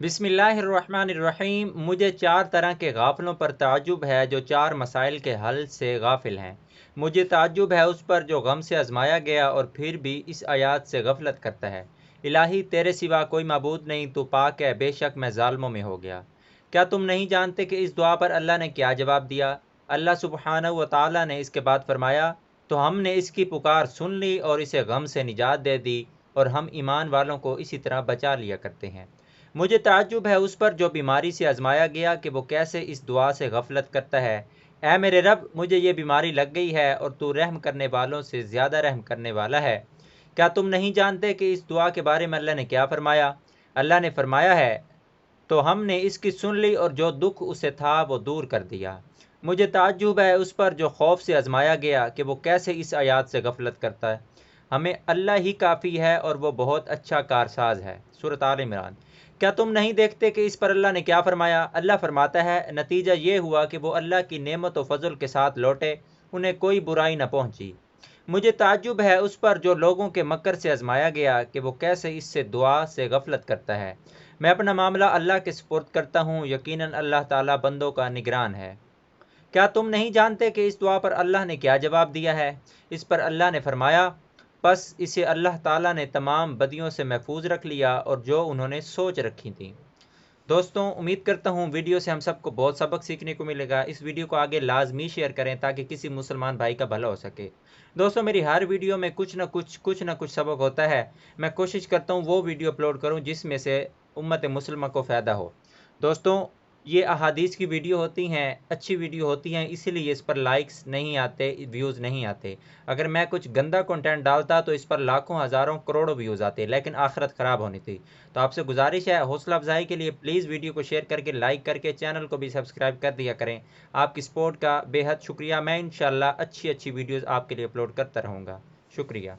बिस्मिल्लाहिर्रहमानिर्रहीम। मुझे 4 तरह के गाफिलों पर ताज्जुब है जो 4 मसाइल के हल से गाफिल हैं। मुझे ताज्जुब है उस पर जो गम से आजमाया गया और फिर भी इस आयात से गफलत करता है। इलाही तेरे सिवा कोई माबूद नहीं, तू पाक है, बेशक मैं ज़ालिमों में हो गया। क्या तुम नहीं जानते कि इस दुआ पर अल्लाह ने क्या जवाब दिया? अल्लाह सुब्हानहू व तआला ने इसके बाद फरमाया, तो हमने इसकी पुकार सुन ली और इसे गम से निजात दे दी और हम ईमान वालों को इसी तरह बचा लिया करते हैं। मुझे ताज्जुब है उस पर जो बीमारी से आजमाया गया कि वो कैसे इस दुआ से गफलत करता है। ऐ मेरे रब, मुझे ये बीमारी लग गई है और तू रहम करने वालों से ज़्यादा रहम करने वाला है। क्या तुम नहीं जानते कि इस दुआ के बारे में अल्लाह ने क्या फरमाया? अल्लाह ने फरमाया है, तो हमने इसकी सुन ली और जो दुख उसे था वो दूर कर दिया। मुझे ताज्जुब है उस पर जो खौफ से आजमाया गया कि वो कैसे इस आयात से गफलत करता है। हमें अल्लाह ही काफ़ी है और वो बहुत अच्छा कारसाज है। सूरत आल इमरान। क्या तुम नहीं देखते कि इस पर अल्लाह ने क्या फरमाया? अल्लाह फरमाता है, नतीजा ये हुआ कि वो अल्लाह की नेमत व फजल के साथ लौटे, उन्हें कोई बुराई न पहुंची। मुझे ताज्जुब है उस पर जो लोगों के मकर से आजमाया गया कि वो कैसे इससे दुआ से गफलत करता है। मैं अपना मामला अल्लाह के सुपुर्द करता हूँ, यकीनन अल्लाह ताला बंदों का निगरान है। क्या तुम नहीं जानते कि इस दुआ पर अल्लाह ने क्या जवाब दिया है? इस पर अल्लाह ने फरमाया, बस इसे अल्लाह ताला ने तमाम बदियों से महफूज रख लिया और जो उन्होंने सोच रखी थी। दोस्तों, उम्मीद करता हूँ वीडियो से हम सबको बहुत सबक सीखने को मिलेगा। इस वीडियो को आगे लाजमी शेयर करें ताकि किसी मुसलमान भाई का भला हो सके। दोस्तों, मेरी हर वीडियो में कुछ ना कुछ सबक होता है। मैं कोशिश करता हूँ वो वीडियो अपलोड करूँ जिसमें से उम्मत मुसलमान को फ़ायदा हो। दोस्तों, ये अहादीस की वीडियो होती हैं, अच्छी वीडियो होती हैं, इसीलिए इस पर लाइक्स नहीं आते, व्यूज़ नहीं आते। अगर मैं कुछ गंदा कंटेंट डालता तो इस पर लाखों हज़ारों करोड़ों व्यूज़ आते, लेकिन आखिरत ख़राब होनी थी। तो आपसे गुजारिश है, हौसला अफजाई के लिए प्लीज़ वीडियो को शेयर करके, लाइक करके, चैनल को भी सब्सक्राइब कर दिया करें। आपकी सपोर्ट का बेहद शुक्रिया। मैं इंशाल्लाह अच्छी वीडियोज़ आपके लिए अपलोड करता रहूँगा। शुक्रिया।